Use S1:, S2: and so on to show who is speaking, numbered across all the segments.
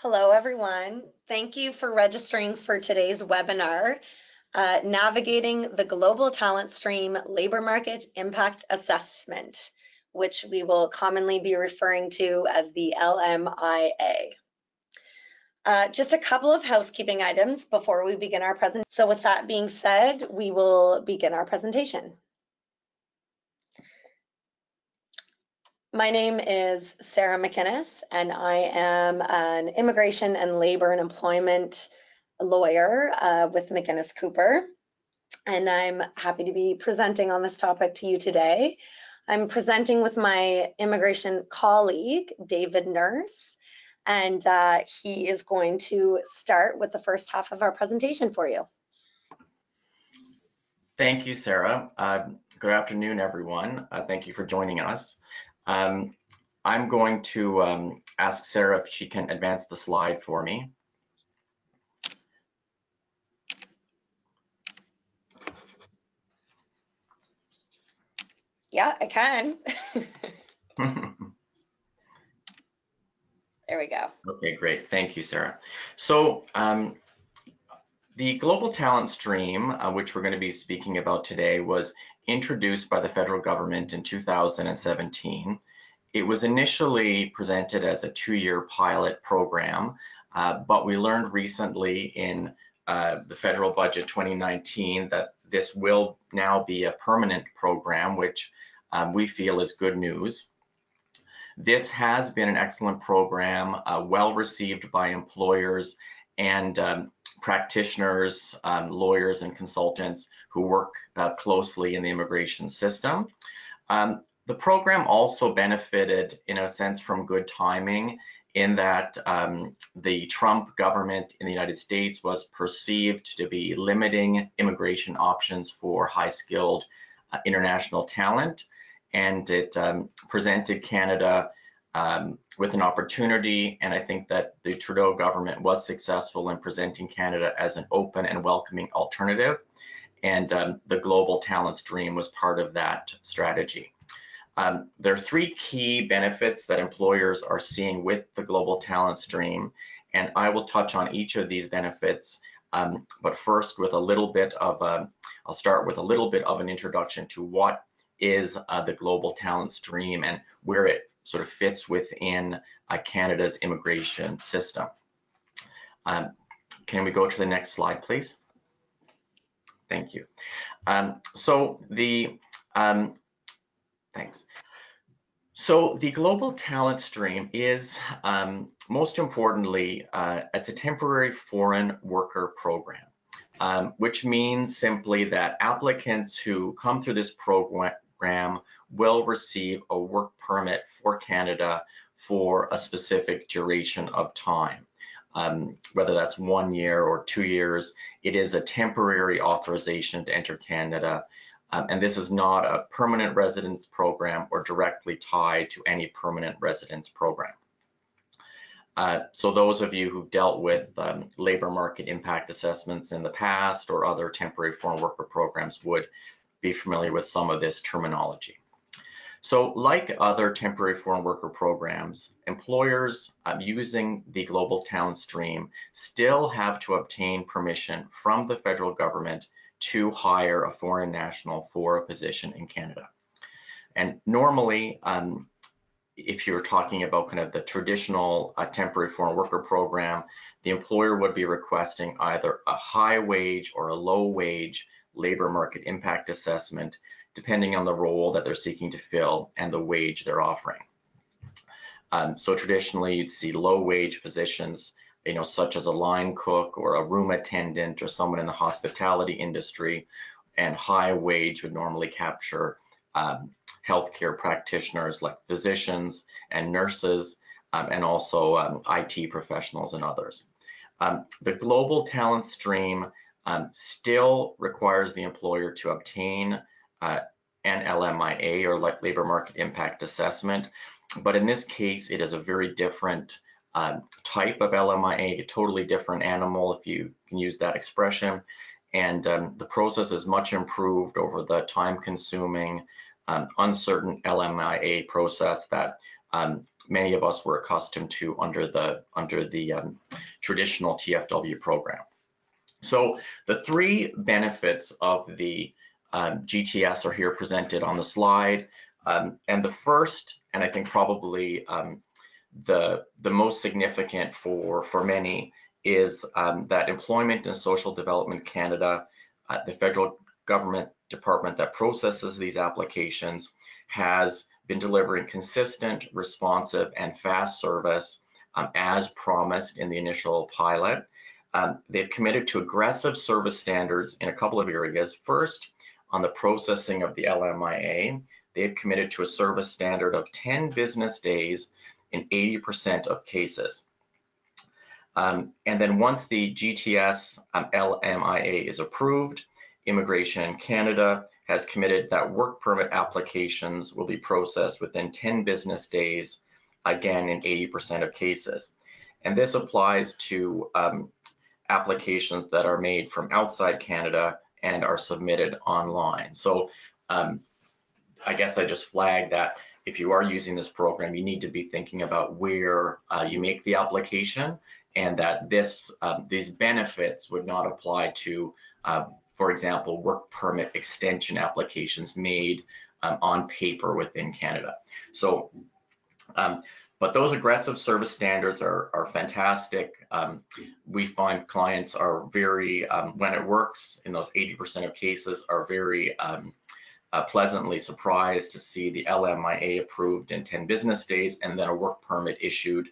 S1: Hello, everyone. Thank you for registering for today's webinar, Navigating the Global Talent Stream Labor Market Impact Assessment, which we will commonly be referring to as the LMIA. Just a couple of housekeeping items before we begin our presentation. So with that being said, we will begin our presentation. My name is Sarah McInnes, and I am an immigration and labor and employment lawyer with McInnes Cooper, and I'm happy to be presenting on this topic to you today. I'm presenting with my immigration colleague, David Nurse, and he is going to start with the first half of our presentation for you.
S2: Thank you, Sarah. Good afternoon, everyone. Thank you for joining us. I'm going to ask Sarah if she can advance the slide for me.
S1: Yeah, I can. There we go.
S2: Okay, great. Thank you, Sarah. So the Global Talent Stream, which we're going to be speaking about today, was introduced by the federal government in 2017. It was initially presented as a 2-year pilot program, but we learned recently in the federal budget 2019 that this will now be a permanent program, which we feel is good news. This has been an excellent program, well received by employers and practitioners, lawyers and consultants who work closely in the immigration system. The program also benefited, in a sense, from good timing in that the Trump government in the United States was perceived to be limiting immigration options for high-skilled international talent, and it presented Canada with an opportunity, and I think that the Trudeau government was successful in presenting Canada as an open and welcoming alternative, and the Global Talent Stream was part of that strategy. There are 3 key benefits that employers are seeing with the Global Talent Stream, and I will touch on each of these benefits, but first with a little bit of I'll start with a little bit of an introduction to what is the Global Talent Stream and where it sort of fits within Canada's immigration system. Can we go to the next slide, please? Thank you. Thanks. So the Global Talent Stream is, most importantly, it's a temporary foreign worker program, which means simply that applicants who come through this program will receive a work permit for Canada for a specific duration of time. Whether that's 1 year or 2 years, it is a temporary authorization to enter Canada. And this is not a permanent residence program or directly tied to any permanent residence program. So those of you who've dealt with labor market impact assessments in the past or other temporary foreign worker programs would be familiar with some of this terminology. So like other temporary foreign worker programs, employers using the Global Talent Stream still have to obtain permission from the federal government to hire a foreign national for a position in Canada. And normally, if you're talking about kind of the traditional temporary foreign worker program, the employer would be requesting either a high wage or a low wage labor market impact assessment, depending on the role that they're seeking to fill and the wage they're offering. So traditionally, you'd see low wage positions, such as a line cook or a room attendant or someone in the hospitality industry, and high wage would normally capture healthcare practitioners like physicians and nurses, and also IT professionals and others. The Global Talent Stream still requires the employer to obtain an LMIA, or like labor market impact assessment, but in this case, it is a very different type of LMIA, a totally different animal, if you can use that expression. And the process is much improved over the time-consuming, uncertain LMIA process that many of us were accustomed to under the traditional TFW program. So the three benefits of the GTS are here presented on the slide. And the first, and I think probably the most significant for many, is that Employment and Social Development Canada, the federal government department that processes these applications, has been delivering consistent, responsive, and fast service as promised in the initial pilot. They've committed to aggressive service standards in a couple of areas. First, on the processing of the LMIA, they've committed to a service standard of 10 business days in 80% of cases. And then once the GTS LMIA is approved, Immigration Canada has committed that work permit applications will be processed within 10 business days, again in 80% of cases. And this applies to applications that are made from outside Canada and are submitted online. So I guess I just flagged that if you are using this program, you need to be thinking about where you make the application, and that these benefits would not apply to, for example, work permit extension applications made on paper within Canada. So, but those aggressive service standards are fantastic. We find clients are very, when it works in those 80% of cases, are very pleasantly surprised to see the LMIA approved in 10 business days and then a work permit issued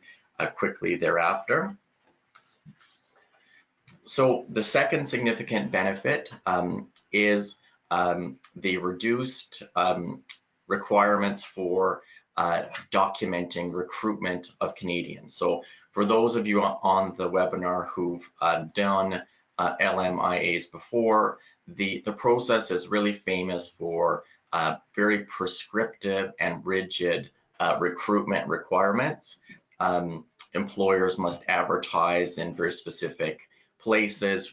S2: quickly thereafter. So the second significant benefit is the reduced requirements for documenting recruitment of Canadians. So for those of you on the webinar who've done LMIAs before, the process is really famous for very prescriptive and rigid recruitment requirements. Employers must advertise in very specific places.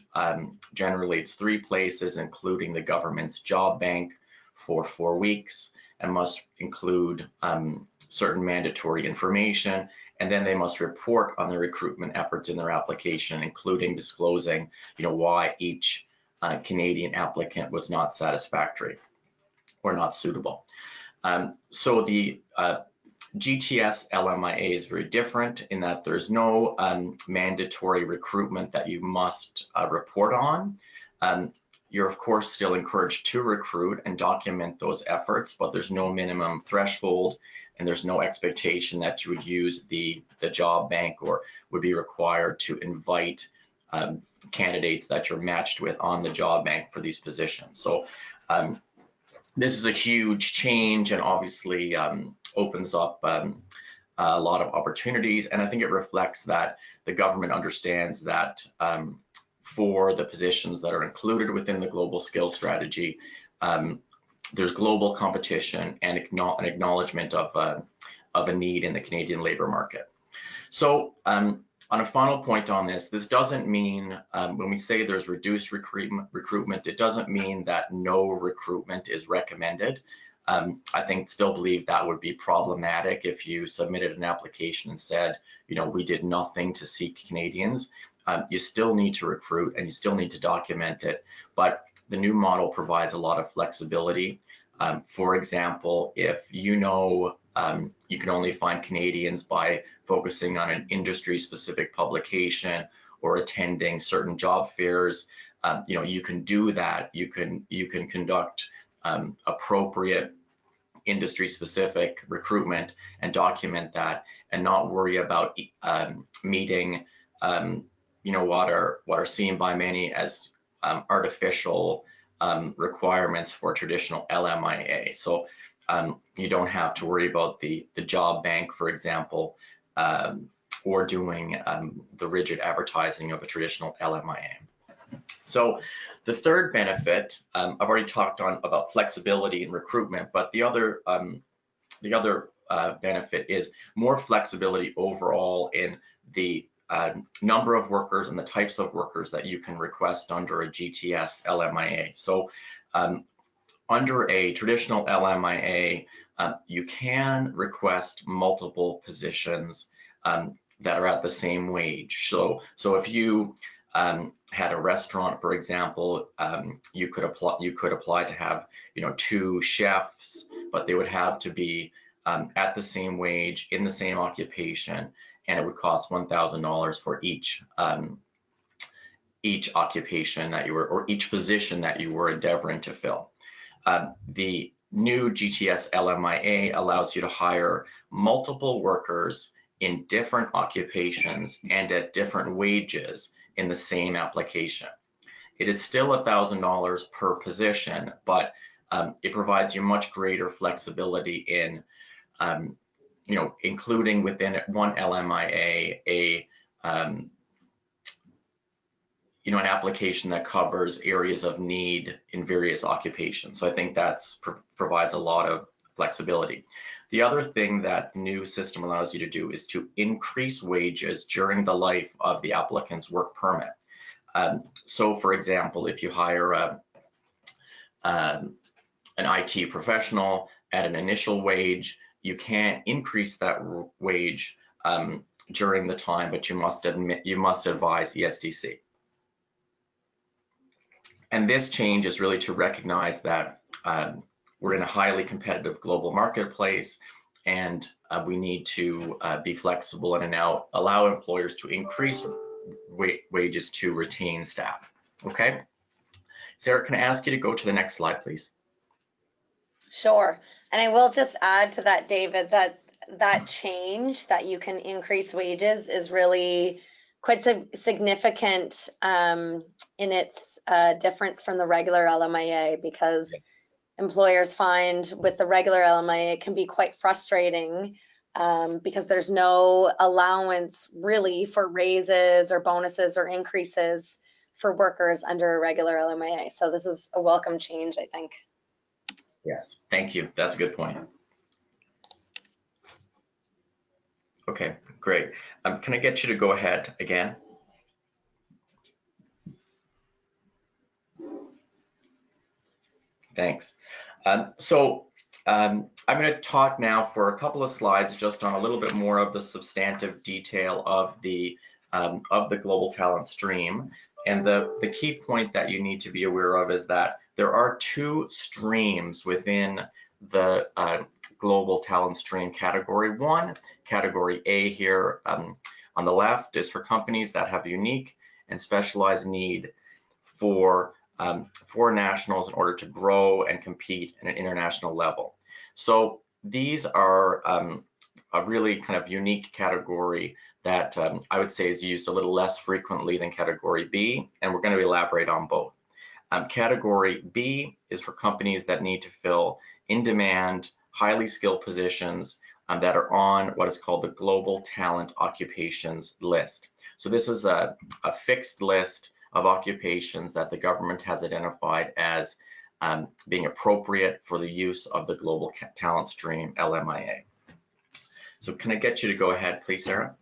S2: Generally, it's 3 places, including the government's job bank for 4 weeks, and must include certain mandatory information. And then they must report on the recruitment efforts in their application, including disclosing, why each Canadian applicant was not satisfactory or not suitable. So the GTS LMIA is very different in that there's no mandatory recruitment that you must report on. You're of course still encouraged to recruit and document those efforts, but there's no minimum threshold, and there's no expectation that you would use the job bank or would be required to invite candidates that you're matched with on the job bank for these positions. So this is a huge change, and obviously opens up a lot of opportunities. And I think it reflects that the government understands that for the positions that are included within the global skills strategy, there's global competition and an acknowledgement of a need in the Canadian labor market. So on a final point on this doesn't mean, when we say there's reduced recruitment, it doesn't mean that no recruitment is recommended. I still believe that would be problematic if you submitted an application and said, we did nothing to seek Canadians. You still need to recruit and you still need to document it, but the new model provides a lot of flexibility. For example, if you can only find Canadians by focusing on an industry-specific publication or attending certain job fairs, you can do that. You can conduct appropriate industry-specific recruitment and document that, and not worry about meeting what are seen by many as artificial requirements for traditional LMIA. So you don't have to worry about the job bank, for example, or doing the rigid advertising of a traditional LMIA. So the third benefit, I've already talked about flexibility in recruitment, but the other benefit is more flexibility overall in the number of workers and the types of workers that you can request under a GTS LMIA. So under a traditional LMIA, you can request multiple positions that are at the same wage. So if you had a restaurant, for example, you could apply to have 2 chefs, but they would have to be at the same wage in the same occupation, and it would cost $1,000 for each occupation that you were, or each position that you were endeavoring to fill. The new GTS LMIA allows you to hire multiple workers in different occupations and at different wages in the same application. It is still $1,000 per position, but it provides you much greater flexibility in, including within one LMIA an application that covers areas of need in various occupations. So I think that provides a lot of flexibility. The other thing that the new system allows you to do is to increase wages during the life of the applicant's work permit. So for example, if you hire an IT professional at an initial wage, you can't increase that wage during the time, but you must advise ESDC. And this change is really to recognize that we're in a highly competitive global marketplace, and we need to be flexible and allow employers to increase wages to retain staff. Okay, Sarah, can I ask you to go to the next slide, please?
S1: Sure. And I will just add to that, David, that change that you can increase wages is really quite significant in its difference from the regular LMIA, because employers find with the regular LMIA it can be quite frustrating because there's no allowance really for raises or bonuses or increases for workers under a regular LMIA. So this is a welcome change, I think.
S2: Yes, thank you. That's a good point. Okay, great. Can I get you to go ahead again? Thanks. I'm going to talk now for a couple of slides just on a little bit more of the substantive detail of the Global Talent Stream. And the key point that you need to be aware of is that there are 2 streams within the Global Talent Stream category. One, category A here on the left, is for companies that have unique and specialized need for nationals in order to grow and compete at an international level. So these are a really kind of unique category that I would say is used a little less frequently than category B, and we're going to elaborate on both. Category B is for companies that need to fill in-demand, highly skilled positions that are on what is called the Global Talent Occupations list. So this is a fixed list of occupations that the government has identified as being appropriate for the use of the Global Talent Stream LMIA. So can I get you to go ahead, please, Sarah?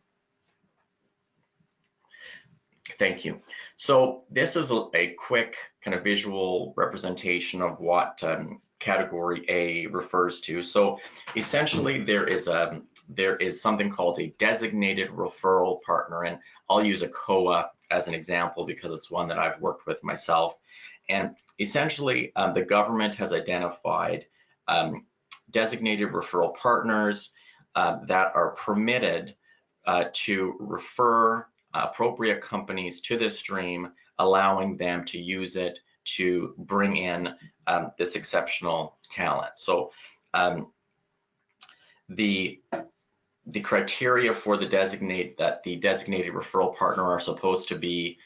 S2: Thank you. So this is a quick kind of visual representation of what category A refers to. So essentially there is something called a designated referral partner, and I'll use a COA as an example because it's one that I've worked with myself. And essentially the government has identified designated referral partners that are permitted to refer appropriate companies to this stream, allowing them to use it to bring in this exceptional talent. So the criteria for the designated referral partner are supposed to be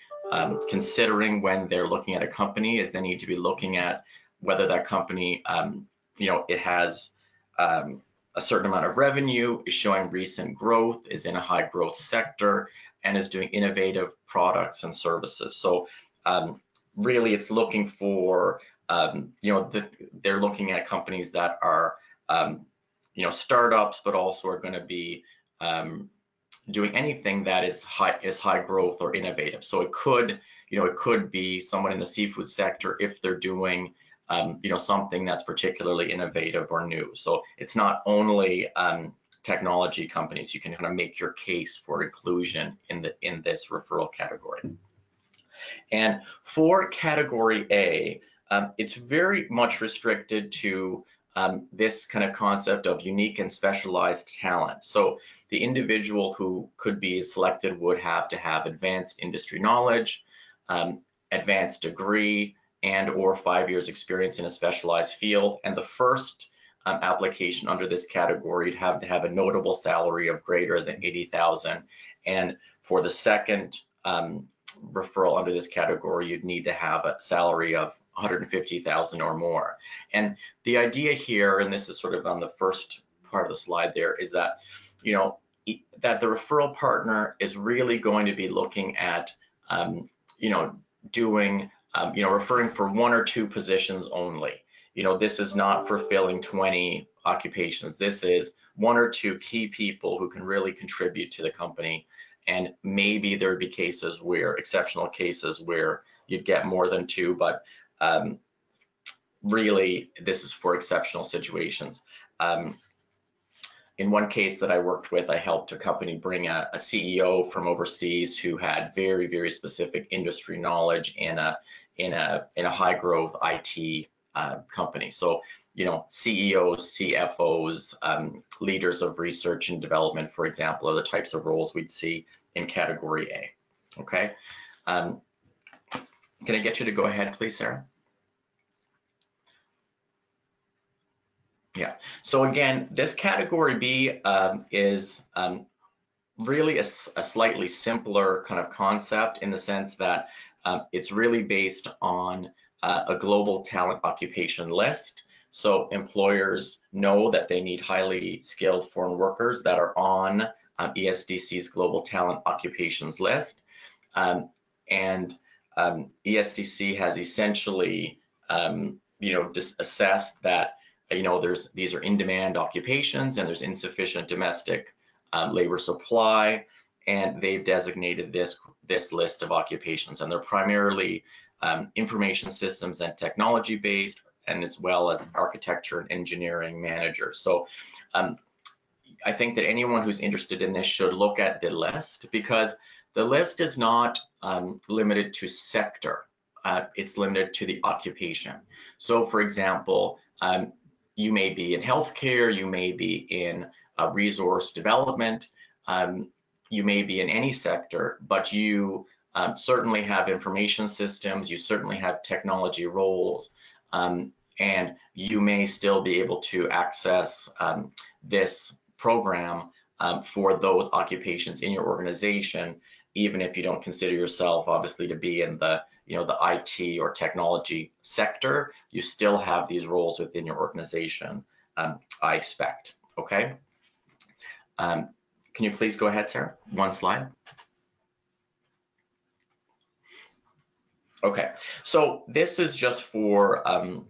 S2: considering when they're looking at a company is they need to be looking at whether that company, it has a certain amount of revenue, is showing recent growth, is in a high growth sector, and is doing innovative products and services. So really it's looking for, they're looking at companies that are, startups, but also are going to be doing anything that is high growth or innovative. So it could be someone in the seafood sector if they're doing something that's particularly innovative or new. So it's not only technology companies. You can kind of make your case for inclusion in this referral category. And for category A, it's very much restricted to this kind of concept of unique and specialized talent. So the individual who could be selected would have to have advanced industry knowledge, advanced degree, and or 5 years experience in a specialized field. And the first application under this category, you'd have to have a notable salary of greater than 80,000. And for the second referral under this category, you'd need to have a salary of 150,000 or more. And the idea here, and this is sort of on the first part of the slide there, is that, that the referral partner is really going to be looking at, doing, referring for 1 or 2 positions only. This is not for filling 20 occupations. This is 1 or 2 key people who can really contribute to the company. And maybe there would be cases where, exceptional cases where you'd get more than 2, but really this is for exceptional situations. In one case that I worked with, I helped a company bring a CEO from overseas who had very, very specific industry knowledge in a high growth IT company. So, CEOs, CFOs, leaders of research and development, for example, are the types of roles we'd see in category A. Okay. Can I get you to go ahead, please, Sarah? Yeah. So again, this category B is really a slightly simpler kind of concept in the sense that it's really based on a global talent occupation list. So employers know that they need highly skilled foreign workers that are on ESDC's global talent occupations list. And ESDC has essentially, just assessed that, these are in-demand occupations and there's insufficient domestic labor supply, and they've designated this list of occupations, and they're primarily information systems and technology based, and as well as architecture and engineering managers. So I think that anyone who's interested in this should look at the list, because the list is not limited to sector, it's limited to the occupation. So for example, you may be in healthcare, you may be in resource development, you may be in any sector, but you certainly have information systems, you certainly have technology roles, and you may still be able to access this program for those occupations in your organization, even if you don't consider yourself obviously to be in the the IT or technology sector. You still have these roles within your organization, I expect. Okay. Can you please go ahead, Sarah? One slide. Okay, so this is just for a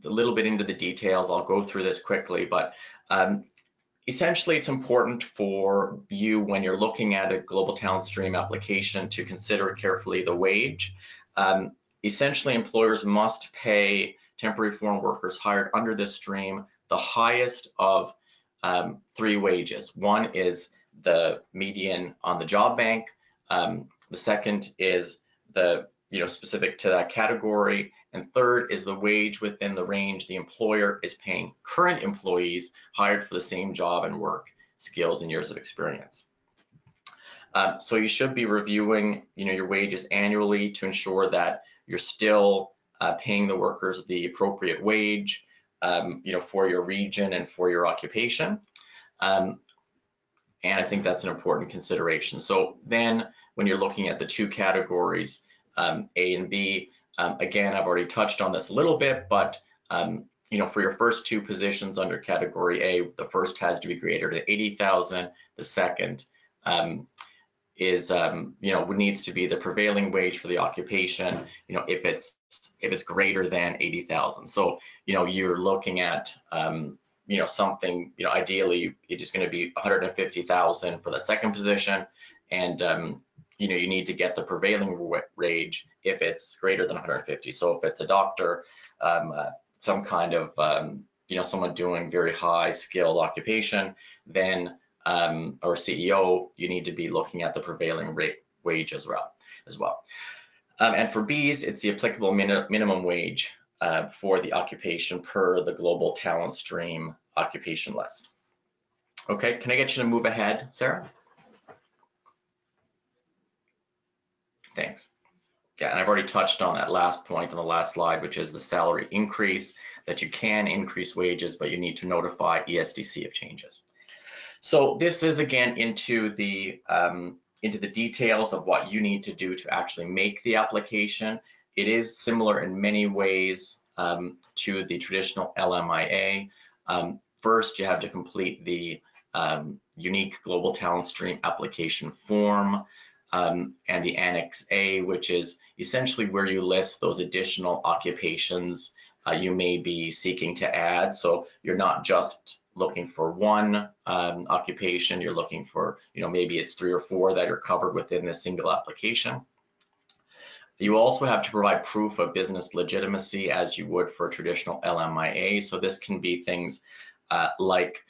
S2: little bit into the details. I'll go through this quickly, but essentially it's important for you when you're looking at a Global Talent Stream application to consider carefully the wage. Essentially, employers must pay temporary foreign workers hired under this stream the highest of 3 wages. One is the median on the job bank. The second is the specific to that category, and third is the wage within the range the employer is paying current employees hired for the same job and work skills and years of experience. So you should be reviewing your wages annually to ensure that you're still paying the workers the appropriate wage for your region and for your occupation. And I think that's an important consideration. So then when you're looking at the 2 categories, A and B, again, I've already touched on this a little bit, but for your first 2 positions under category A, the first has to be greater than 80,000. The second is needs to be the prevailing wage for the occupation, if it's greater than 80,000. So you're looking at something, ideally it's just going to be 150,000 for the second position, and you need to get the prevailing wage if it's greater than 150. So if it's a doctor, some kind of, someone doing very high skilled occupation, then, or CEO, you need to be looking at the prevailing wage as well. And for Bs, it's the applicable minimum wage for the occupation per the Global Talent Stream occupation list. Okay, can I get you to move ahead, Sarah? Thanks. Yeah, and I've already touched on that last point on the last slide, which is the salary increase, that you can increase wages, but you need to notify ESDC of changes. So this is again into the details of what you need to do to actually make the application. It is similar in many ways to the traditional LMIA. First, you have to complete the unique Global Talent Stream application form and the Annex A, which is essentially where you list those additional occupations you may be seeking to add. So you're not just looking for one occupation, you're looking for, maybe it's 3 or 4 that are covered within this single application. You also have to provide proof of business legitimacy as you would for traditional LMIA. So this can be things like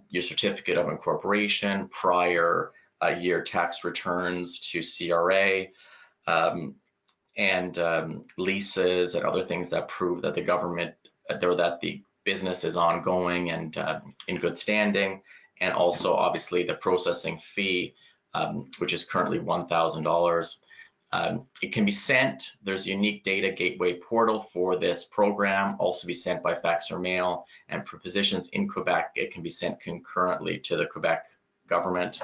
S2: your certificate of incorporation, prior year tax returns to CRA, and leases and other things that prove that the government, or that the business is ongoing and in good standing, and also obviously the processing fee, which is currently $1,000. It can be sent, there's a unique data gateway portal for this program, also be sent by fax or mail, and for positions in Quebec, it can be sent concurrently to the Quebec government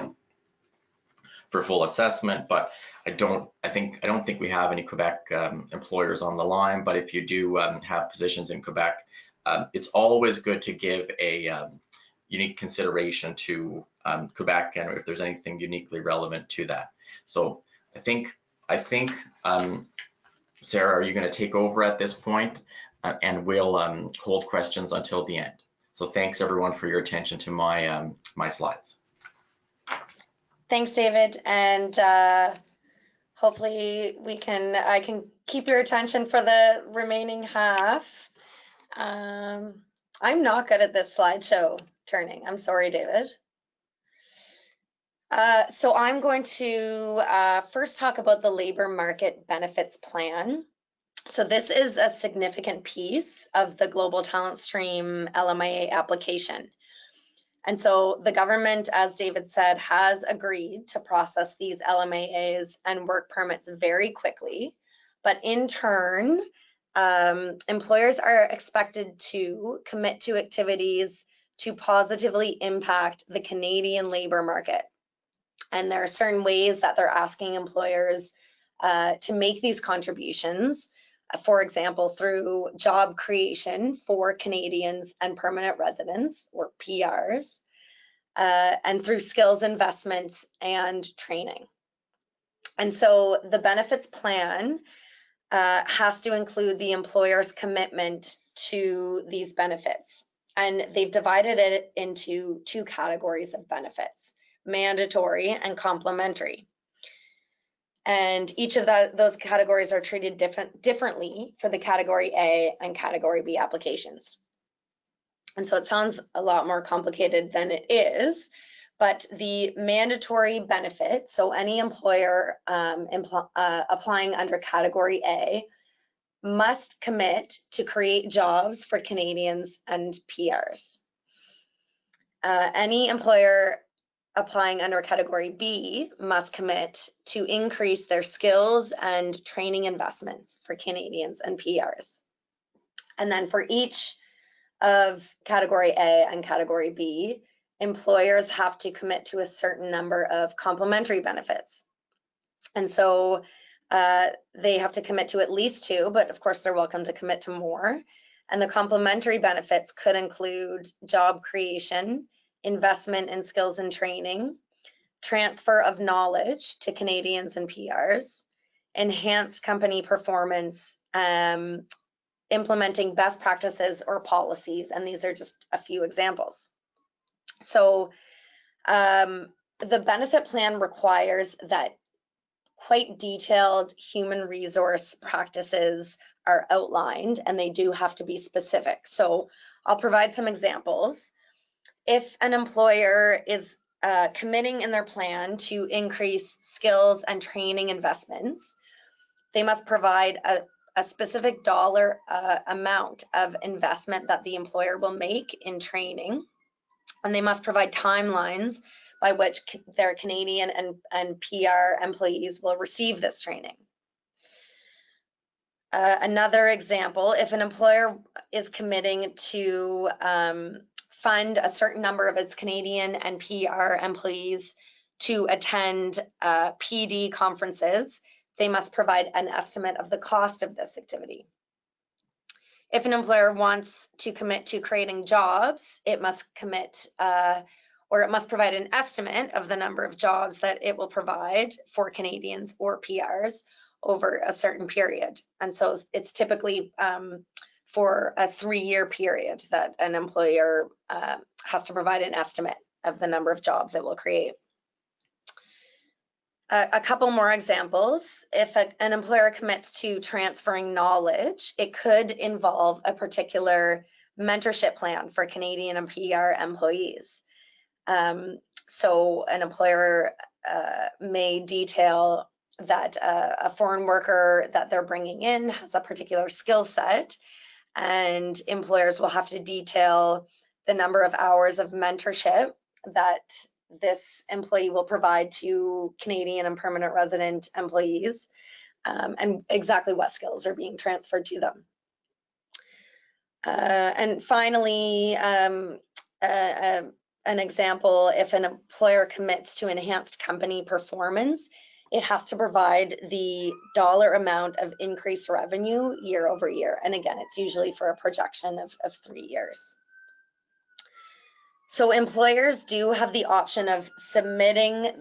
S2: for full assessment. But I don't think we have any Quebec employers on the line, but if you do have positions in Quebec, it's always good to give a unique consideration to Quebec, and if there's anything uniquely relevant to that. So I think, Sarah, are you going to take over at this point? And we'll hold questions until the end. So thanks everyone for your attention to my my slides.
S1: Thanks, David, and hopefully I can keep your attention for the remaining half. I'm not good at this slideshow turning. I'm sorry, David. So I'm going to first talk about the labor market benefits plan. So this is a significant piece of the Global Talent Stream LMIA application. And so the government, as David said, has agreed to process these LMIAs and work permits very quickly. But in turn, employers are expected to commit to activities to positively impact the Canadian labor market. And there are certain ways that they're asking employers to make these contributions, for example, through job creation for Canadians and permanent residents, or PRs, and through skills investments and training. And so the benefits plan has to include the employer's commitment to these benefits. And they've divided it into 2 categories of benefits: mandatory and complementary. And each of those categories are treated differently for the Category A and Category B applications. And so it sounds a lot more complicated than it is, but the mandatory benefit, so any employer applying under Category A must commit to create jobs for Canadians and PRs. Any employer applying under Category B must commit to increase their skills and training investments for Canadians and PRs. And then for each of Category A and Category B, employers have to commit to a certain number of complementary benefits. And so they have to commit to at least 2, but of course they're welcome to commit to more. And the complementary benefits could include job creation, investment in skills and training, transfer of knowledge to Canadians and PRs, enhanced company performance, implementing best practices or policies, and these are just a few examples. So the benefit plan requires that quite detailed human resource practices are outlined, and they do have to be specific. So I'll provide some examples. If an employer is committing in their plan to increase skills and training investments, they must provide a specific dollar amount of investment that the employer will make in training, and they must provide timelines by which their Canadian and PR employees will receive this training. Another example, if an employer is committing to fund a certain number of its Canadian and PR employees to attend PD conferences, they must provide an estimate of the cost of this activity. If an employer wants to commit to creating jobs, it must commit or it must provide an estimate of the number of jobs that it will provide for Canadians or PRs over a certain period. And so it's typically for a 3-year period that an employer has to provide an estimate of the number of jobs it will create. A couple more examples. If an employer commits to transferring knowledge, it could involve a particular mentorship plan for Canadian and PR employees. So an employer may detail that a foreign worker that they're bringing in has a particular skill set, and employers will have to detail the number of hours of mentorship that this employee will provide to Canadian and permanent resident employees, and exactly what skills are being transferred to them. And finally, an example, if an employer commits to enhanced company performance, it has to provide the dollar amount of increased revenue year over year. And again, it's usually for a projection of 3 years. So employers do have the option of submitting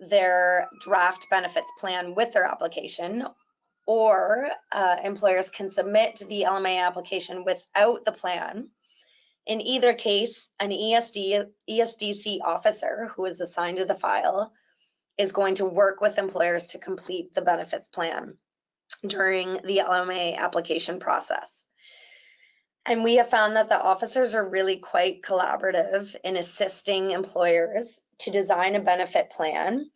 S1: their draft benefits plan with their application, or employers can submit the LMIA application without the plan. In either case, an ESDC officer who is assigned to the file is going to work with employers to complete the benefits plan during the LMIA application process. And we have found that the officers are really quite collaborative in assisting employers to design a benefit plan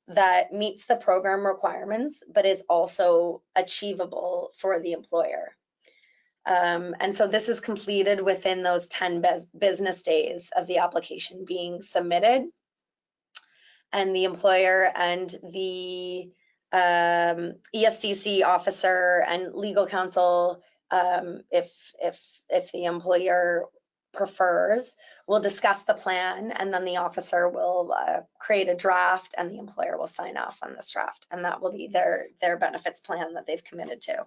S1: that meets the program requirements, but is also achievable for the employer. And so this is completed within those 10 business days of the application being submitted. And the employer and the ESDC officer and legal counsel, if the employer prefers, will discuss the plan, and then the officer will create a draft, and the employer will sign off on this draft, and that will be their benefits plan that they've committed to.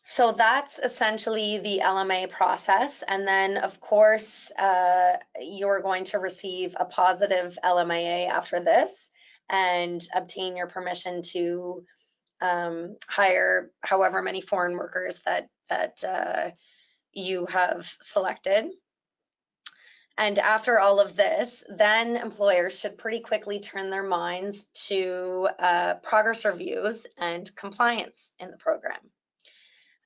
S1: So that's essentially the LMA process. And then, of course, you're going to receive a positive LMIA after this and obtain your permission to hire however many foreign workers that you have selected. And after all of this, then employers should pretty quickly turn their minds to progress reviews and compliance in the program.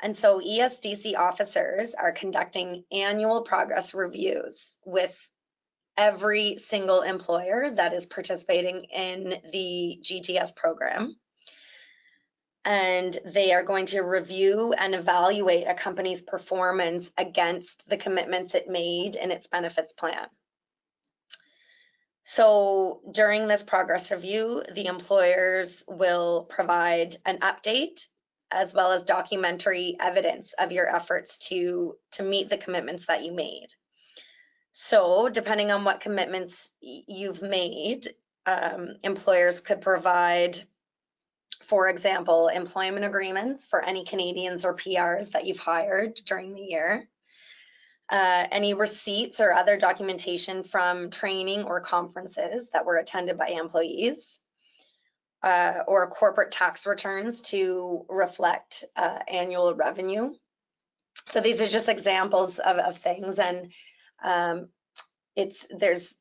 S1: And so ESDC officers are conducting annual progress reviews with every single employer that is participating in the GTS program. And they are going to review and evaluate a company's performance against the commitments it made in its benefits plan. So during this progress review, the employers will provide an update as well as documentary evidence of your efforts to meet the commitments that you made. So depending on what commitments you've made, employers could provide, for example, employment agreements for any Canadians or PRs that you've hired during the year, any receipts or other documentation from training or conferences that were attended by employees, or corporate tax returns to reflect annual revenue. So these are just examples of things, and there's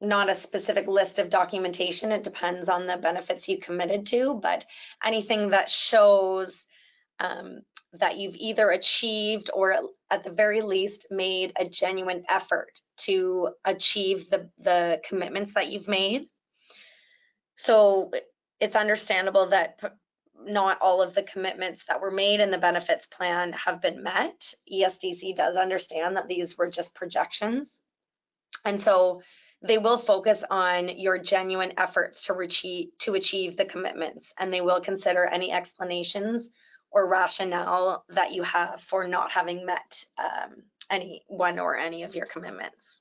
S1: not a specific list of documentation. It depends on the benefits you committed to, but anything that shows that you've either achieved or at the very least made a genuine effort to achieve the commitments that you've made. So it's understandable that not all of the commitments that were made in the benefits plan have been met. ESDC does understand that these were just projections. And so they will focus on your genuine efforts to achieve the commitments, and they will consider any explanations or rationale that you have for not having met any of your commitments.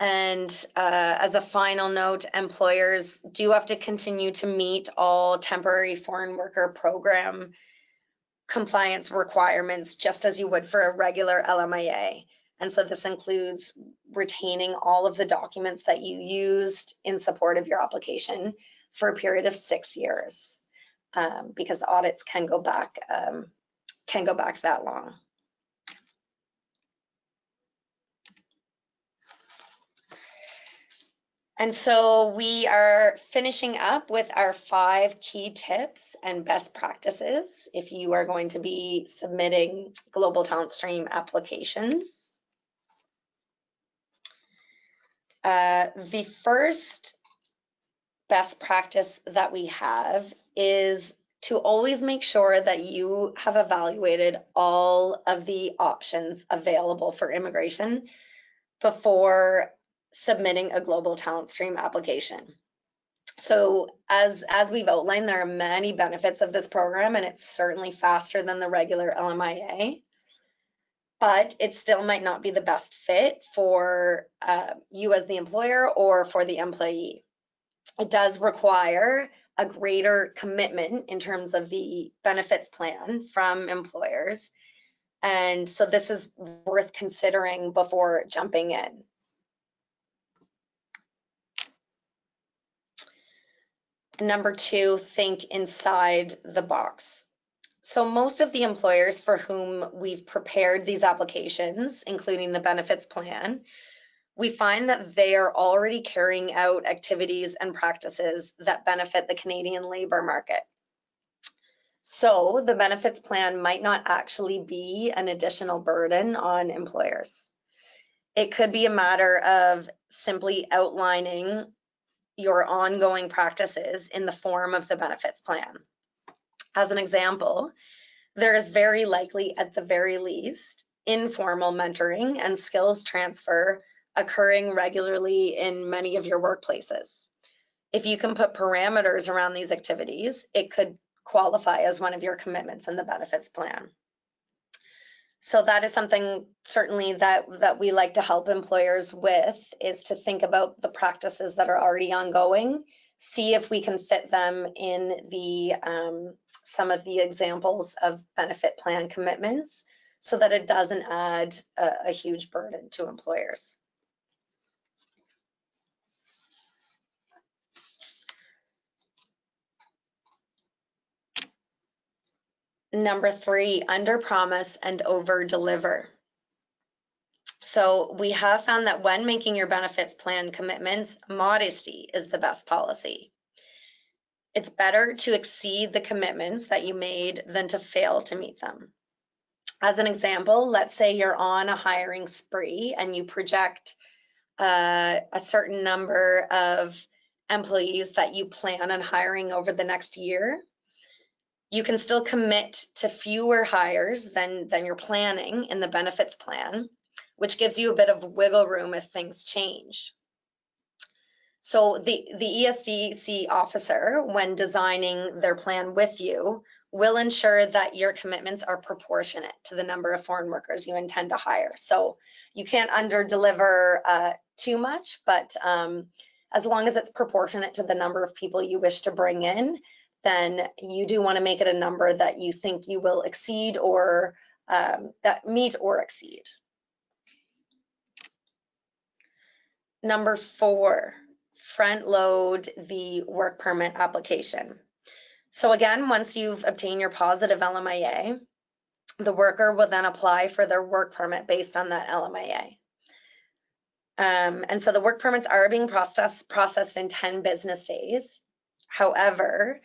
S1: And as a final note, employers do have to continue to meet all temporary foreign worker program compliance requirements, just as you would for a regular LMIA. And so this includes retaining all of the documents that you used in support of your application for a period of 6 years, because audits can go back that long. And so we are finishing up with our 5 key tips and best practices if you are going to be submitting Global Talent Stream applications. The first best practice that we have is to always make sure that you have evaluated all of the options available for immigration before submitting a Global Talent Stream application. So as we've outlined, there are many benefits of this program, and it's certainly faster than the regular LMIA, but it still might not be the best fit for you as the employer or for the employee. It does require a greater commitment in terms of the benefits plan from employers, and so this is worth considering before jumping in. Number 2, think inside the box. So most of the employers for whom we've prepared these applications, including the benefits plan, we find that they are already carrying out activities and practices that benefit the Canadian labor market. So the benefits plan might not actually be an additional burden on employers. It could be a matter of simply outlining your ongoing practices in the form of the benefits plan. As an example, there is very likely, at the very least, informal mentoring and skills transfer occurring regularly in many of your workplaces. If you can put parameters around these activities, it could qualify as one of your commitments in the benefits plan. So that is something certainly that we like to help employers with, is to think about the practices that are already ongoing, see if we can fit them in the some of the examples of benefit plan commitments, so that it doesn't add a huge burden to employers. Number 3, under promise and over deliver. So we have found that when making your benefits plan commitments, modesty is the best policy. It's better to exceed the commitments that you made than to fail to meet them. As an example, let's say you're on a hiring spree and you project a certain number of employees that you plan on hiring over the next year. You can still commit to fewer hires than you're planning in the benefits plan, which gives you a bit of wiggle room if things change. So the ESDC officer, when designing their plan with you, will ensure that your commitments are proportionate to the number of foreign workers you intend to hire. So you can't under-deliver too much, but as long as it's proportionate to the number of people you wish to bring in, then you do want to make it a number that you think you will exceed, or that meet or exceed. Number 4, front load the work permit application. So again, once you've obtained your positive LMIA, the worker will then apply for their work permit based on that LMIA. And so the work permits are being processed in 10 business days. However,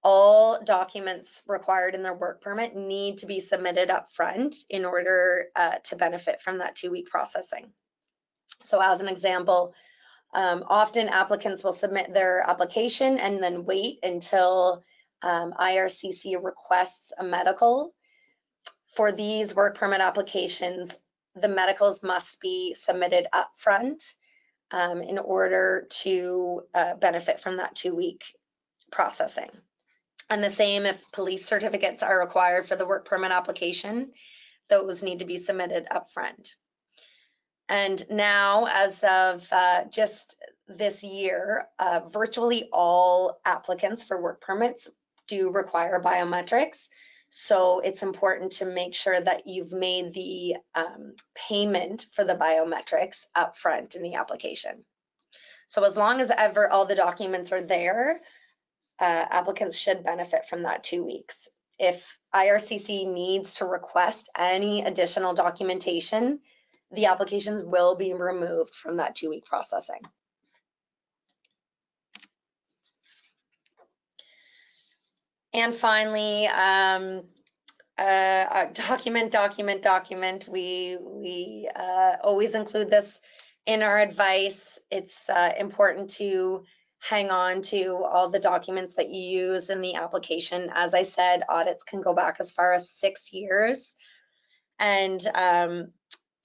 S1: all documents required in their work permit need to be submitted up front in order to benefit from that 2-week processing. So as an example, often applicants will submit their application and then wait until IRCC requests a medical. For these work permit applications, the medicals must be submitted up front in order to benefit from that 2-week processing. And the same if police certificates are required for the work permit application, those need to be submitted up front. And now, as of just this year, virtually all applicants for work permits do require biometrics. So it's important to make sure that you've made the payment for the biometrics up front in the application. So as long as ever all the documents are there, applicants should benefit from that 2 weeks. If IRCC needs to request any additional documentation, the applications will be removed from that 2-week processing. And finally, document. We always include this in our advice. It's important to hang on to all the documents that you use in the application. As I said, audits can go back as far as 6 years. And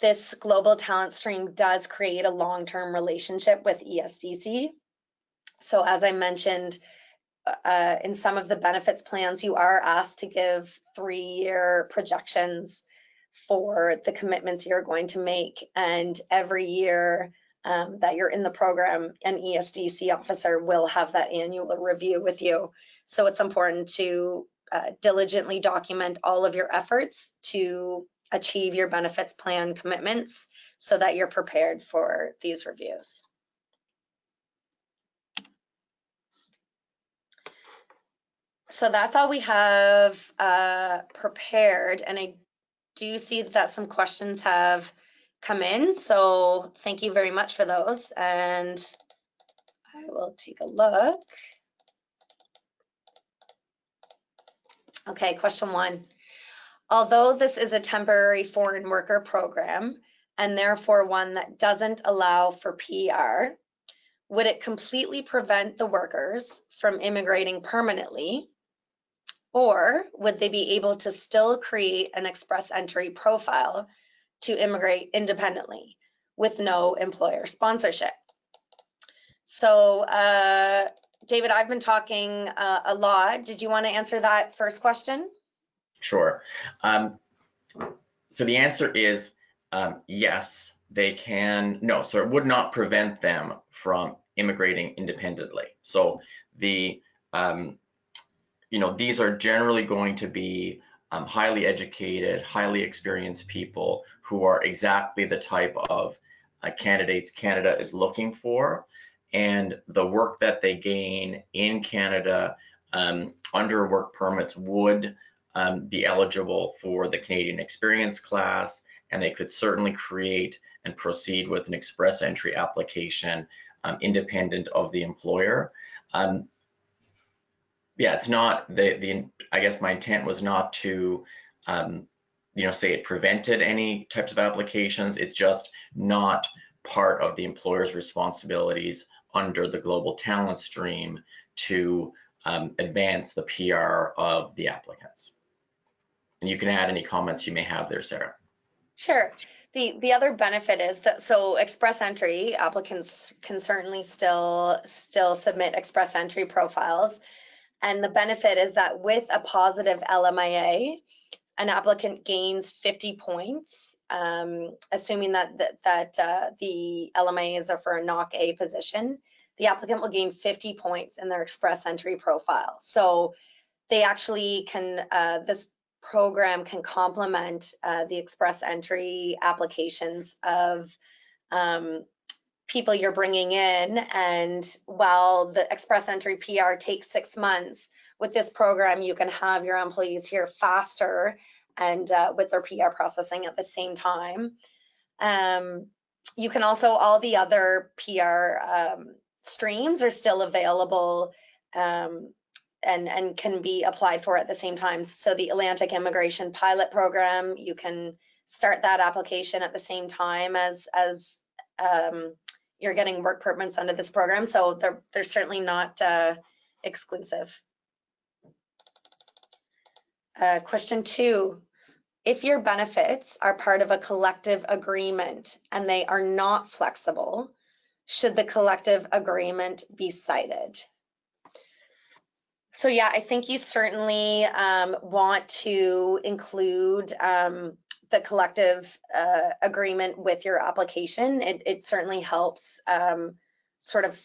S1: this Global Talent Stream does create a long-term relationship with ESDC. So as I mentioned, in some of the benefits plans, you are asked to give 3-year projections for the commitments you're going to make. And every year that you're in the program, an ESDC officer will have that annual review with you. So it's important to diligently document all of your efforts to achieve your benefits plan commitments so that you're prepared for these reviews. So that's all we have prepared, and I do see that some questions have come in, so thank you very much for those, and I will take a look. Okay, question 1. Although this is a temporary foreign worker program, and therefore one that doesn't allow for PR, would it completely prevent the workers from immigrating permanently? Or would they be able to still create an express entry profile to immigrate independently with no employer sponsorship? So, David, I've been talking a lot. Did you want to answer that first question?
S2: Sure. So the answer is yes, they can. No, so it would not prevent them from immigrating independently. So the these are generally going to be highly educated, highly experienced people who are exactly the type of candidates Canada is looking for. And the work that they gain in Canada under work permits would be eligible for the Canadian Experience class, and they could certainly create and proceed with an express entry application independent of the employer. Yeah, it's not I guess my intent was not to say it prevented any types of applications. It's just not part of the employer's responsibilities under the Global Talent Stream to advance the PR of the applicants. And you can add any comments you may have there, Sarah.
S1: Sure. The other benefit is that, so express entry applicants can certainly still submit express entry profiles. And the benefit is that with a positive LMIA, an applicant gains 50 points, assuming that the LMIAs are for a NOC A position. The applicant will gain 50 points in their express entry profile. So they actually can, this program can complement the express entry applications of people you're bringing in. And while the express entry PR takes 6 months, with this program, you can have your employees here faster and with their PR processing at the same time. You can also, all the other PR streams are still available and can be applied for at the same time. So the Atlantic Immigration Pilot Program, you can start that application at the same time as you're getting work permits under this program. So they're certainly not exclusive. Question 2, if your benefits are part of a collective agreement and they are not flexible, should the collective agreement be cited? So yeah, I think you certainly want to include the collective agreement with your application. It certainly helps sort of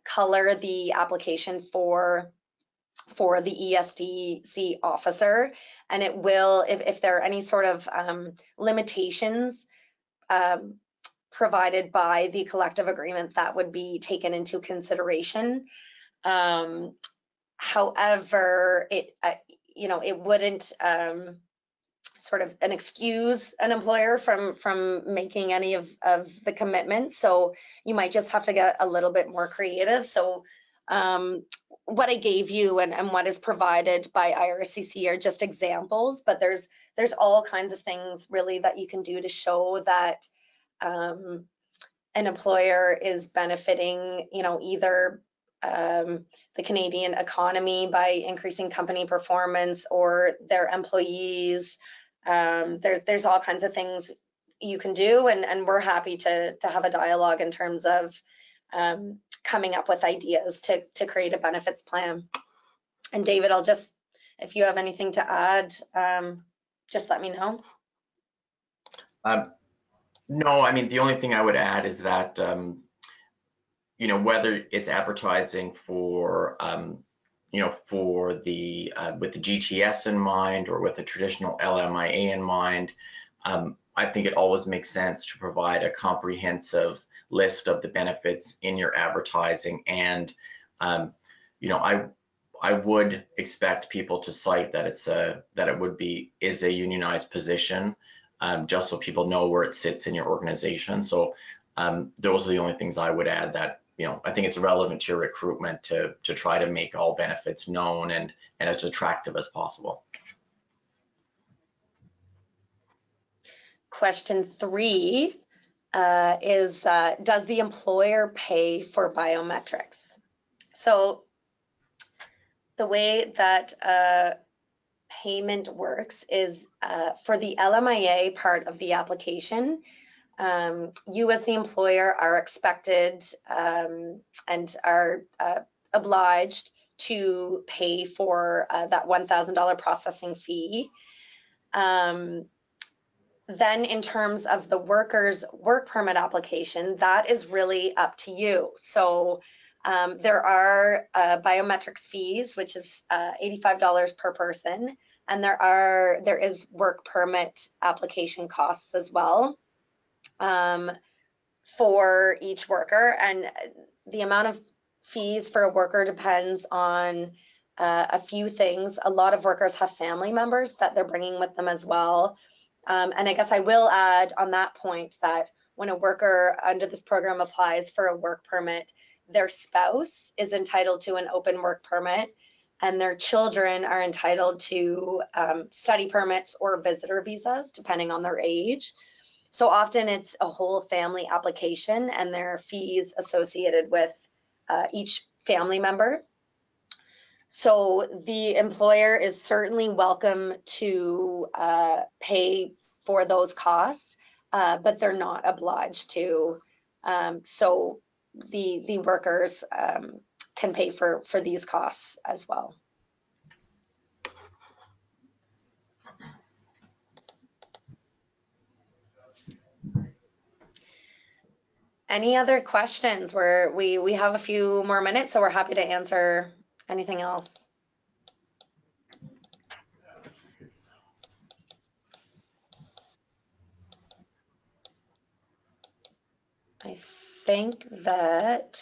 S1: color the application for the ESDC officer, and it will, if there are any sort of limitations provided by the collective agreement, that would be taken into consideration. However, it wouldn't sort of excuse an employer from making any of the commitments. So you might just have to get a little bit more creative. So what I gave you and what is provided by IRCC are just examples, but there's all kinds of things really that you can do to show that an employer is benefiting, either the Canadian economy by increasing company performance or their employees. There's all kinds of things you can do, and we're happy to have a dialogue in terms of coming up with ideas to create a benefits plan. And David, if you have anything to add, just let me know.
S2: No, I mean, the only thing I would add is that, whether it's advertising for, for the, with the GTS in mind or with the traditional LMIA in mind, I think it always makes sense to provide a comprehensive list of the benefits in your advertising. And, I would expect people to cite that is a unionized position, just so people know where it sits in your organization. So those are the only things I would add, that I think it's relevant to your recruitment to try to make all benefits known and as attractive as possible.
S1: Question 3 is, does the employer pay for biometrics? So the way that payment works is for the LMIA part of the application, you as the employer are expected and are obliged to pay for that $1,000 processing fee. Then in terms of the worker's work permit application, that is really up to you. So there are biometrics fees, which is $85 per person, and there is work permit application costs as well for each worker. And the amount of fees for a worker depends on a few things. A lot of workers have family members that they're bringing with them as well. And I guess I will add on that point that when a worker under this program applies for a work permit, their spouse is entitled to an open work permit, and their children are entitled to study permits or visitor visas, depending on their age. So often it's a whole family application, and there are fees associated with each family member. So the employer is certainly welcome to pay for those costs, but they're not obliged to. So the workers can pay for these costs as well. Any other questions? We have a few more minutes, so we're happy to answer anything else. I think that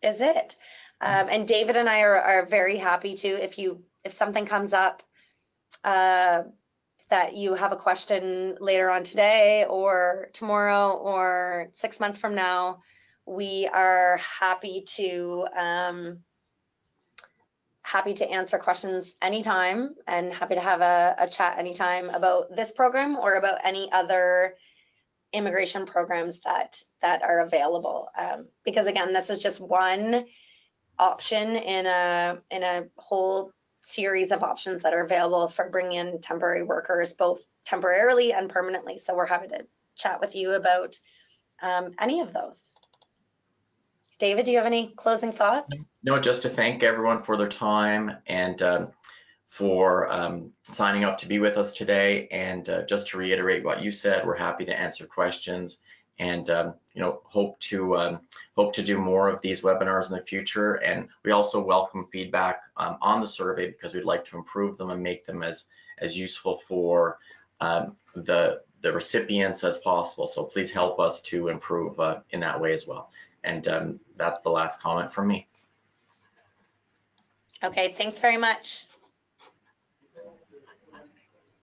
S1: is it. And David and I are very happy to, if something comes up that you have a question later on today or tomorrow or 6 months from now, we are happy to answer questions anytime, and happy to have a chat anytime about this program or about any other immigration programs that are available. Because again, this is just one option in a whole series of options that are available for bringing in temporary workers, both temporarily and permanently. So we're happy to chat with you about any of those. David, do you have any closing thoughts?
S2: No, just to thank everyone for their time and for signing up to be with us today. And just to reiterate what you said, we're happy to answer questions, and you know, hope to do more of these webinars in the future. And we also welcome feedback on the survey, because we'd like to improve them and make them as useful for the recipients as possible. So please help us to improve in that way as well. And that's the last comment from me.
S1: Okay, thanks very much.